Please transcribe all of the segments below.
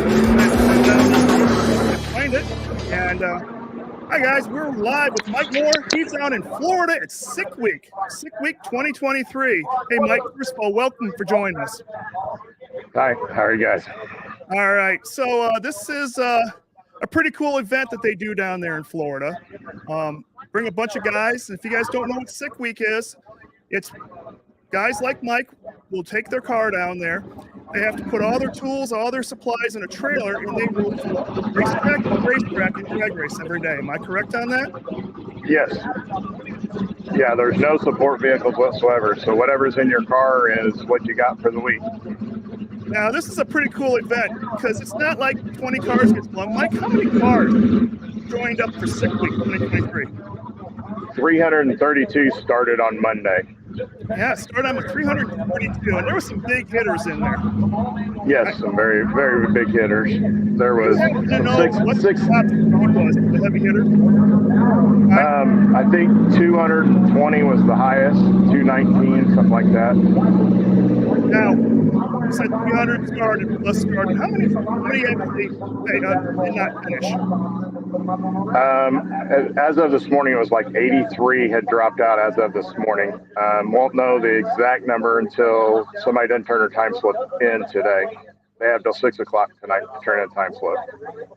Find it. And hi guys, we're live with Mike Moore. He's down in Florida. It's Sick Week 2023. Hey Mike, first of all, welcome for joining us. Hi, how are you guys? All right, so this is a pretty cool event that they do down there in Florida. Bring a bunch of guys. If you guys don't know what Sick Week is, it's guys like Mike will take their car down there. They have to put all their tools, all their supplies in a trailer, and they will racetrack and drag race every day. Am I correct on that? Yes. Yeah, there's no support vehicles whatsoever. So whatever's in your car is what you got for the week. Now, this is a pretty cool event because it's not like 20 cars gets blown. Mike, how many cars joined up for Sick Week 2023? 332 started on Monday. Yeah, started on with 342, and there were some big hitters in there. Yes, some very, very big hitters. There was six. The heavy hitter. I think 220 was the highest, 219, something like that. Now, you said 300 started, plus started. How many actually did not finish? As of this morning, it was like 83 had dropped out as of this morning. Won't know the exact number until somebody doesn't turn their time slip in today. They have till 6 o'clock tonight to turn in time slip.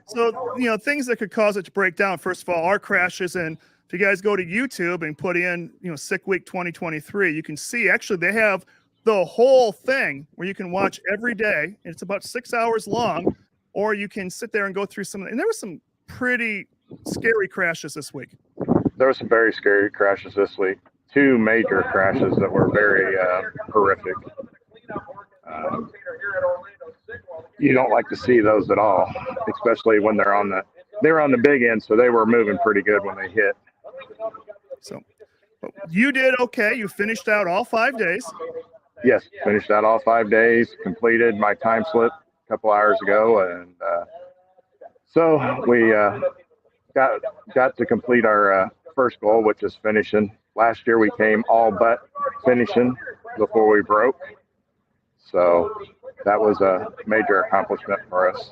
So, things that could cause it to break down, first of all, are crashes. And if you guys go to YouTube and put in, Sick Week 2023, you can see actually they have the whole thing where you can watch every day. And it's about 6 hours long, or you can sit there and go through some. And there were some pretty scary crashes this week. There were some very scary crashes this week. 2 major crashes that were very horrific. You don't like to see those at all, especially when they're on the big end, so they were moving pretty good when they hit. So you did okay. You finished out all 5 days. Yes, finished out all 5 days, completed my time slip a couple hours ago, and so we got to complete our first goal, which is finishing. Last year we came all but finishing before we broke, so that was a major accomplishment for us.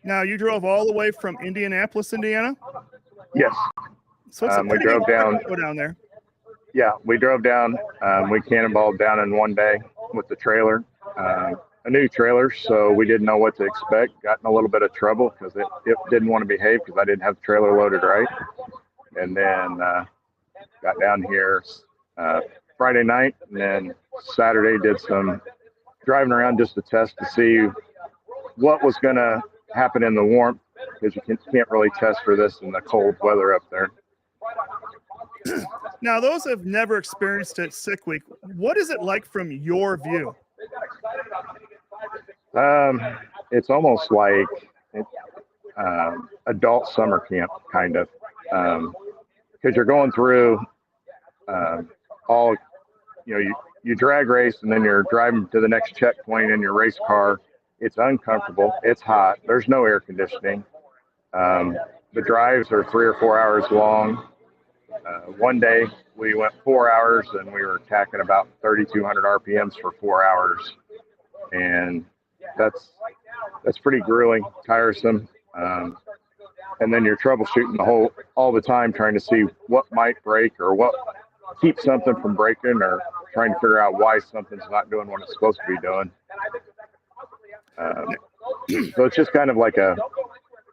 Now, you drove all the way from Indianapolis, Indiana? Yes. So it's we drove down there. Yeah, we drove down. We cannonballed down in one day with the trailer, a new trailer, so we didn't know what to expect. Got in a little bit of trouble because it didn't want to behave because I didn't have the trailer loaded right. And then got down here Friday night, and then Saturday did some driving around just to test to see what was going to happen in the warmth, because you can't really test for this in the cold weather up there. Now, those who have never experienced it, Sick Week, what is it like from your view? It's almost like adult summer camp, kind of, because you're going through all, you drag race, and then you're driving to the next checkpoint in your race car. It's uncomfortable. It's hot. There's no air conditioning. The drives are 3 or 4 hours long. One day we went 4 hours, and we were tacking about 3,200 RPMs for 4 hours, and that's pretty grueling, tiresome. And then you're troubleshooting all the time, trying to see what might break or what keeps something from breaking, or trying to figure out why something's not doing what it's supposed to be doing. So it's just kind of like a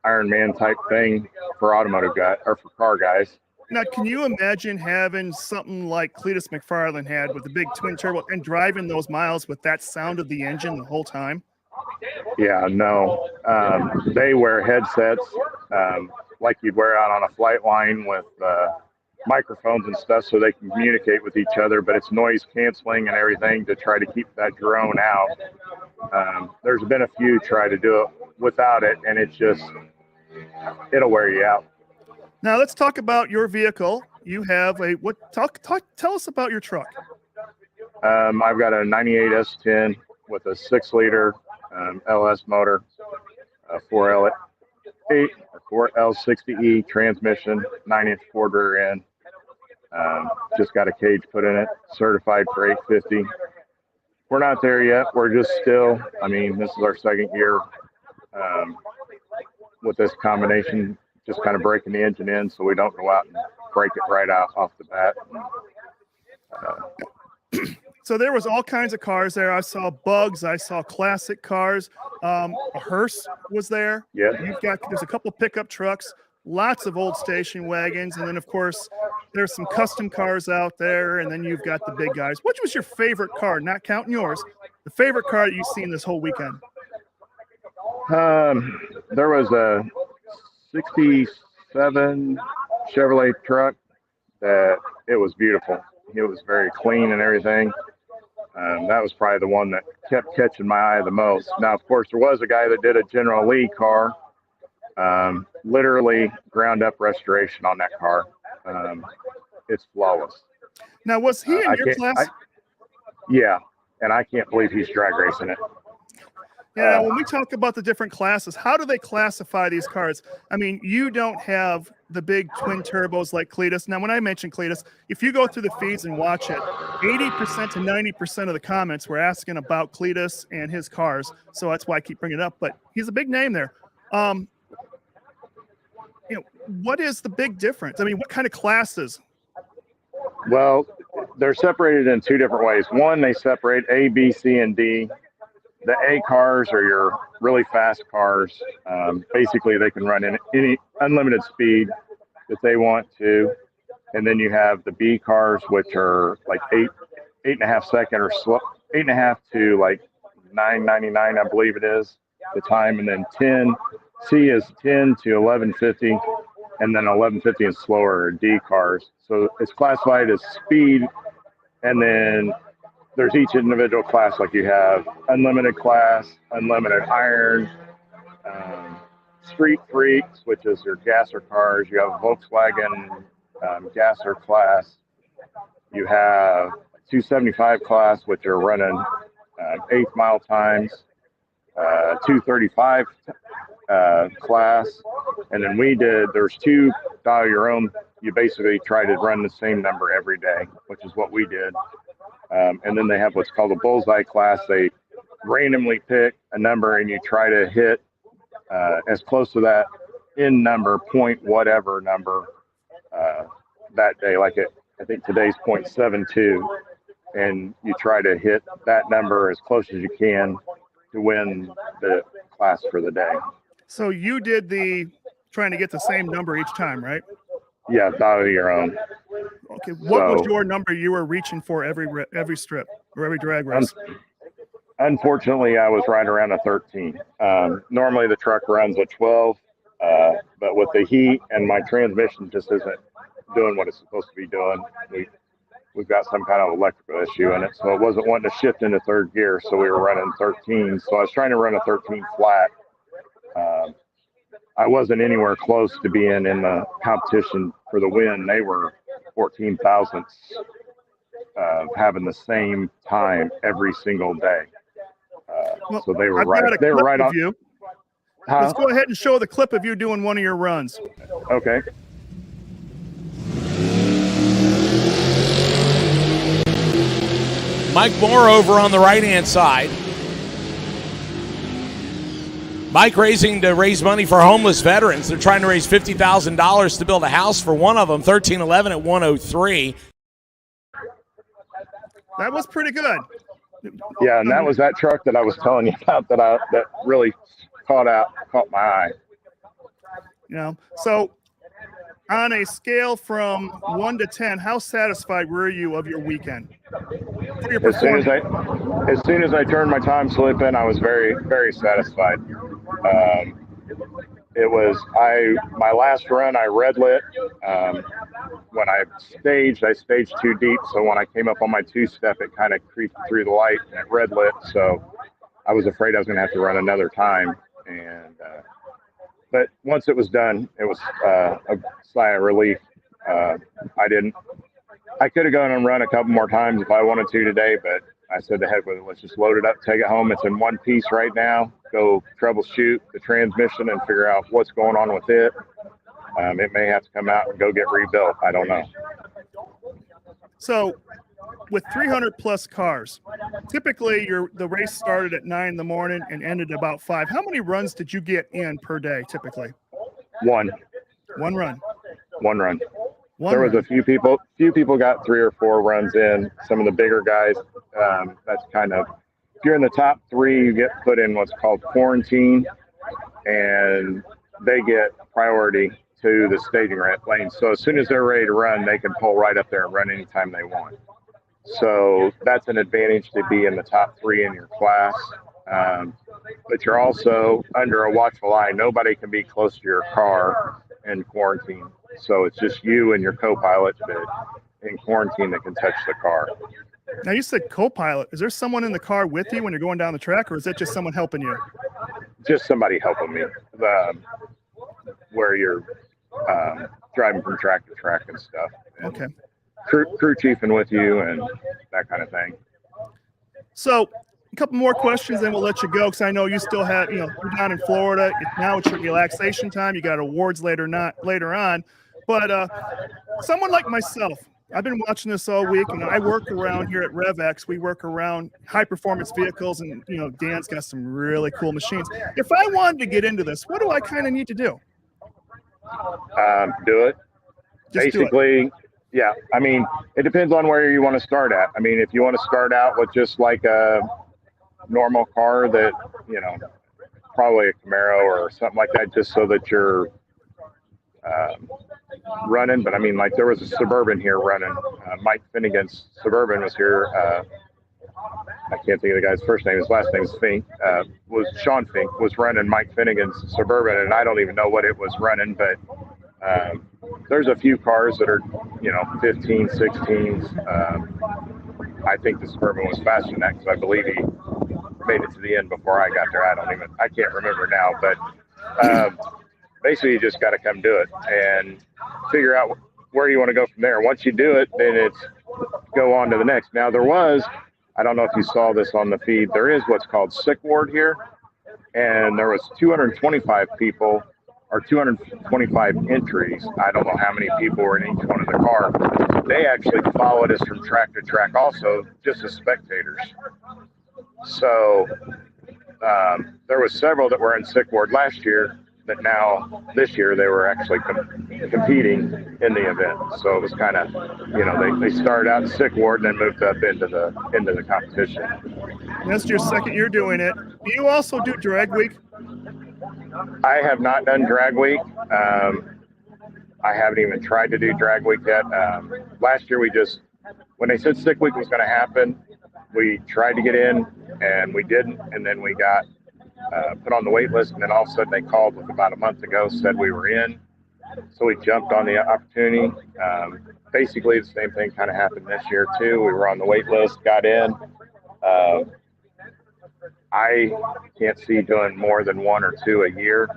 Iron Man type thing for automotive guys, or for car guys. Now, can you imagine having something like Cletus McFarland had with the big twin turbo and driving those miles with that sound of the engine the whole time? Yeah, no. They wear headsets like you'd wear out on a flight line with microphones and stuff, so they can communicate with each other, but it's noise canceling and everything to try to keep that drone out. There's been a few try to do it without it, and it'll wear you out. Now let's talk about your vehicle. You have tell us about your truck. I've got a 98 S10 with a 6-liter LS motor, a 4L8 or 4L60E transmission, 9-inch Ford rear end. Just got a cage put in it, certified for 850. We're not there yet. We're just still, this is our second year with this combination, just kind of breaking the engine in so we don't go out and break it right out off the bat. So there was all kinds of cars there. I saw Bugs. I saw classic cars. A hearse was there. Yeah. There's a couple pickup trucks, lots of old station wagons, and then of course there's some custom cars out there. And then you've got the big guys. Which was your favorite car? Not counting yours. The favorite car that you've seen this whole weekend? There was a '67 Chevrolet truck that it was beautiful. It was very clean and everything. That was probably the one that kept catching my eye the most. Now, of course, there was a guy that did a General Lee car, literally ground up restoration on that car. It's flawless. Now, was he in your class? Yeah, and I can't believe he's drag racing it. Yeah, when we talk about the different classes, how do they classify these cars? I mean, you don't have the big twin turbos like Cletus. Now, when I mention Cletus, if you go through the feeds and watch it, 80% to 90% of the comments were asking about Cletus and his cars. So that's why I keep bringing it up. But he's a big name there. What is the big difference? I mean, what kind of classes? Well, they're separated in two different ways. One, they separate A, B, C, and D. The A cars are your really fast cars. Basically, they can run in any unlimited speed that they want to. And then you have the B cars, which are like 8.5 second or slow, 8.5 to like 9.99, I believe it is the time. And then 10, C is 10 to 11.50, and then 11.50 and slower are D cars. So it's classified as speed, and then there's each individual class. Like you have unlimited class, unlimited iron, street freaks, which is your gasser cars. You have Volkswagen gasser class. You have 275 class, which are running 8th mile times, 235 class. And then there's two dial your own. You basically try to run the same number every day, which is what we did. And then they have what's called a bullseye class. They randomly pick a number and you try to hit as close to that in number, point whatever number that day. Like I think today's 0.72, and you try to hit that number as close as you can to win the class for the day. So you did trying to get the same number each time, right? Yeah, dial your own. Okay, what was your number you were reaching for every strip or every drag race? Unfortunately, I was right around a 13. Normally the truck runs a 12, but with the heat and my transmission just isn't doing what it's supposed to be doing. We've got some kind of electrical issue in it, so it wasn't wanting to shift into third gear, so we were running 13. So I was trying to run a 13 flat. I wasn't anywhere close to being in the competition for the win. They were 14 thousandths having the same time every single day. So they were right. They were right on. You. Let's go ahead and show the clip of you doing one of your runs. Okay. Mike Moore over on the right-hand side. Mike raising to raise money for homeless veterans. They're trying to raise $50,000 to build a house for one of them, 1311 at 103. That was pretty good. Yeah, and that was that truck that I was telling you about that really caught my eye. So on a scale from 1 to 10, how satisfied were you of your weekend? As soon as I turned my time slip in, I was very, very satisfied. It was my last run. I red lit. When I staged too deep, so when I came up on my two-step, it kind of creeped through the light and it red lit. So I was afraid I was going to have to run another time. But once it was done, it was a sigh of relief. I could have gone and run a couple more times if I wanted to today, but I said to heck with it. Let's just load it up, take it home. It's in one piece right now. Go troubleshoot the transmission and figure out what's going on with it. It may have to come out and go get rebuilt. I don't know. So with 300 plus cars, typically the race started at 9 in the morning and ended about 5. How many runs did you get in per day typically? One One run. One There was run. a few people got 3 or 4 runs in. Some of the bigger guys, that's kind of, if you're in the top 3, you get put in what's called quarantine, and they get priority to the staging lane. So as soon as they're ready to run, they can pull right up there and run anytime they want. So that's an advantage to be in the top 3 in your class. But you're also under a watchful eye. Nobody can be close to your car in quarantine. So it's just you and your co-pilot that in quarantine that can touch the car. Now you said co-pilot. Is there someone in the car with you when you're going down the track, or is that just someone helping you? Just somebody helping me. Where you're driving from track to track and stuff. And Okay. Crew chiefing with you and that kind of thing. So a couple more questions, then we'll let you go because I know you still have, you're down in Florida. Now it's your relaxation time. You got awards later on. But someone like myself, I've been watching this all week, and I work around here at RevX. We work around high-performance vehicles, and, Dan's got some really cool machines. If I wanted to get into this, what do I kind of need to do? Do it. Just Basically, yeah. I mean, it depends on where you want to start at. I mean, if you want to start out with just like a normal car that, probably a Camaro or something like that, just so that you're running. But I mean, like there was a Suburban here running. Mike Finnegan's Suburban was here. I can't think of the guy's first name. His last name is Fink. Was Sean Fink was running Mike Finnegan's Suburban, and I don't even know what it was running, but there's a few cars that are, 15, 16s. I think the Suburban was faster than that because I believe he made it to the end before I got there. I can't remember now, but basically you just got to come do it and figure out where you want to go from there. Once you do it, then it's go on to the next. Now I don't know if you saw this on the feed, there is what's called sick ward here, and there was 225 people or 225 entries. I don't know how many people were in each one of the cars. They actually followed us from track to track also, just as spectators. So there was several that were in sick ward last year, but now this year they were actually competing in the event. So it was kind of, they started out in sick ward and then moved up into the competition. That's your second year doing it. Do you also do drag week? I have not done drag week. I haven't even tried to do drag week yet. Last year when they said sick week was going to happen, we tried to get in and we didn't, and then we got put on the wait list, and then all of a sudden they called about a month ago, said we were in. So we jumped on the opportunity. Basically the same thing kind of happened this year too. We were on the wait list, got in. I can't see doing more than 1 or 2 a year.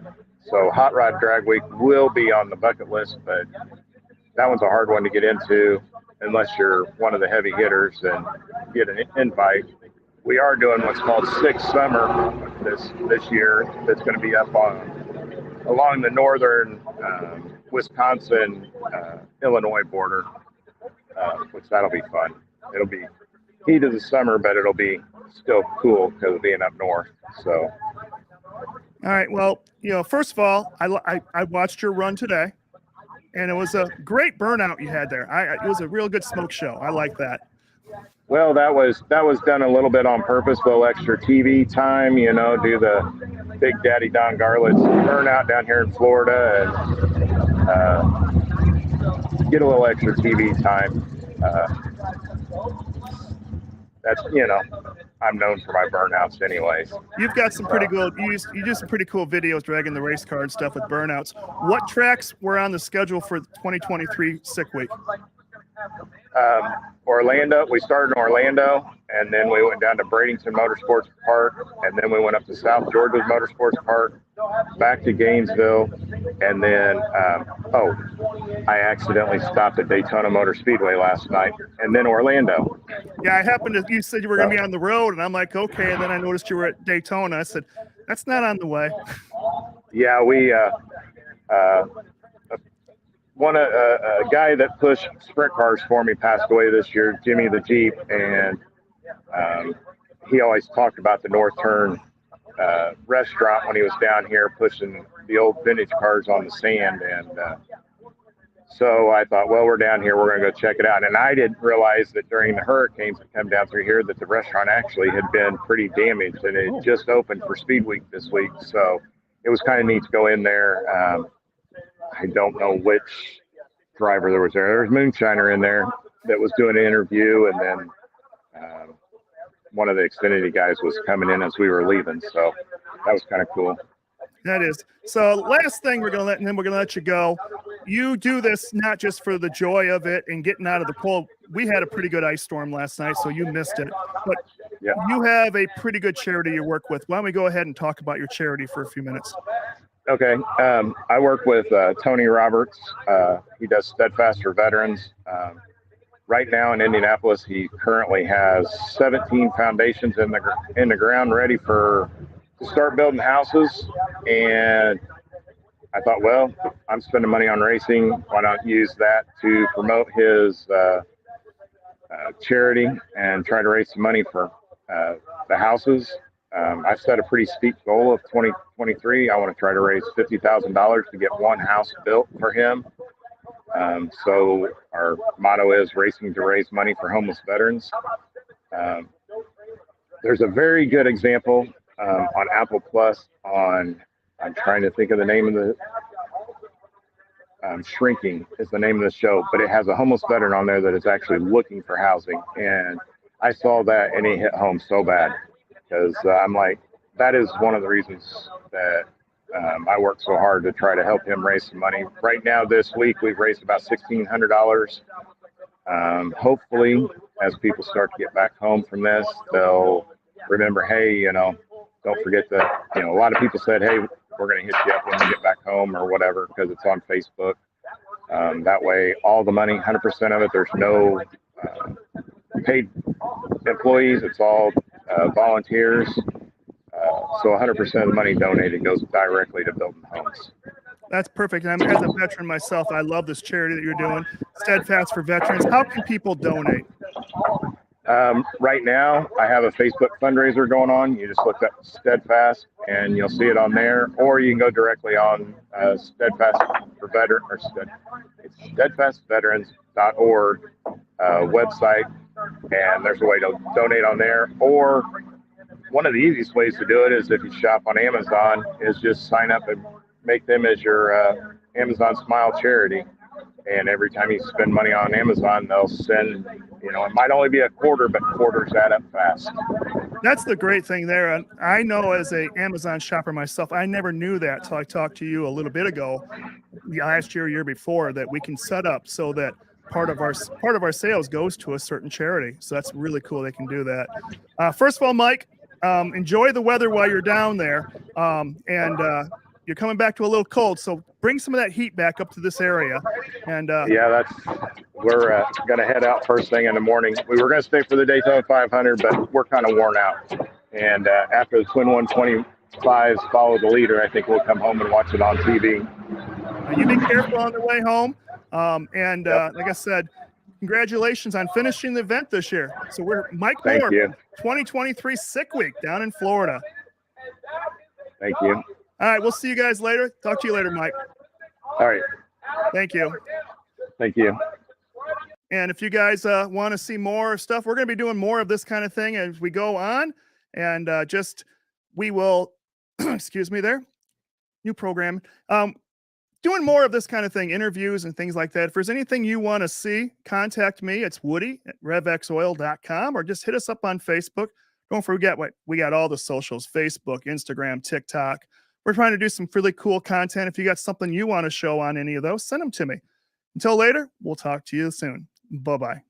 So Hot Rod Drag Week will be on the bucket list, but that one's a hard one to get into unless you're one of the heavy hitters and get an invite. We are doing what's called Six Summer this year. That's going to be up along the northern Wisconsin, Illinois border, which that'll be fun. It'll be heat of the summer, but it'll be still cool because of being up north. So. All right. Well, first of all, I watched your run today, and it was a great burnout you had there. It was a real good smoke show. I like that. Well, that was done a little bit on purpose, a little extra TV time, do the Big Daddy Don Garlitz burnout down here in Florida and get a little extra TV time. That's, I'm known for my burnouts anyways. You've got some pretty good, you do some pretty cool videos dragging the race car and stuff with burnouts. What tracks were on the schedule for 2023 Sick Week? Orlando. We started in Orlando, and then we went down to Bradenton Motorsports Park, and then we went up to South Georgia's Motorsports Park, back to Gainesville, and then I accidentally stopped at Daytona Motor Speedway last night, and then Orlando. Yeah, you said you were going to be on the road, and I'm like, okay, and then I noticed you were at Daytona. I said, that's not on the way. Yeah, we a guy that pushed sprint cars for me passed away this year, Jimmy the Jeep, and he always talked about the North Turn restaurant when he was down here pushing the old vintage cars on the sand. And so I thought, well, we're down here, we're going to go check it out. And I didn't realize that during the hurricanes that come down through here that the restaurant actually had been pretty damaged, and it just opened for Speed Week this week. So it was kind of neat to go in there. I don't know which driver there was there. There was Moonshiner in there that was doing an interview, and then one of the Xfinity guys was coming in as we were leaving. So that was kind of cool. That is. So last thing we're going to let you go. You do this not just for the joy of it and getting out of the cold. We had a pretty good ice storm last night, so you missed it. But Yeah. you have a pretty good charity you work with. Why don't we go ahead and talk about your charity for a few minutes? Okay. I work with Tony Roberts. He does Steadfast for Veterans. Right now in Indianapolis, he currently has 17 foundations in the ground ready to start building houses. And I thought, well, I'm spending money on racing. Why not use that to promote his charity and try to raise some money for the houses. I've set a pretty steep goal of 2023. I want to try to raise $50,000 to get one house built for him. So our motto is racing to raise money for homeless veterans. There's a very good example on Apple Plus I'm trying to think of the name of the Shrinking is the name of the show, but it has a homeless veteran on there that is actually looking for housing. And I saw that and it hit home so bad because I'm like, that is one of the reasons that I work so hard to try to help him raise some money. Right now, this week, we've raised about $1,600. Hopefully, as people start to get back home from this, they'll remember, hey, don't forget that, a lot of people said, hey, we're going to hit you up when we get back home or whatever, because it's on Facebook. That way, all the money, 100% of it, there's no paid employees. It's all volunteers. So 100% of the money donated goes directly to building homes. That's perfect. And as a veteran myself, I love this charity that you're doing, Steadfast for Veterans. How can people donate? Right now, I have a Facebook fundraiser going on. You just look up Steadfast, and you'll see it on there. Or you can go directly on Steadfast for Veteran, or it's steadfastveterans.org website, and there's a way to donate on there. Or one of the easiest ways to do it is if you shop on Amazon, is just sign up and make them as your Amazon Smile charity. And every time you spend money on Amazon, they'll send, it might only be a quarter, but quarters add up fast. That's the great thing there. And I know as a Amazon shopper myself, I never knew that till I talked to you a little bit ago, last year before, that we can set up so that part of our sales goes to a certain charity. So that's really cool. They can do that. First of all, Mike, enjoy the weather while you're down there. And you're coming back to a little cold, so bring some of that heat back up to this area. And yeah, we're going to head out first thing in the morning. We were going to stay for the Daytona 500, but we're kind of worn out. And after the Twin 125s follow the leader, I think we'll come home and watch it on TV. You be careful on the way home. Like I said, congratulations on finishing the event this year. So we're Mike Moore, 2023 Sick Week down in Florida. Thank you. All right, we'll see you guys later. Talk to you later, Mike. All right. Thank you. Thank you. And if you guys want to see more stuff, we're going to be doing more of this kind of thing as we go on. And we will, excuse me there, new program. Doing more of this kind of thing, interviews and things like that. If there's anything you want to see, contact me. It's woody@revxoil.com, or just hit us up on Facebook. Don't forget, we got all the socials, Facebook, Instagram, TikTok. We're trying to do some really cool content. If you got something you want to show on any of those, send them to me. Until later, we'll talk to you soon. Bye-bye.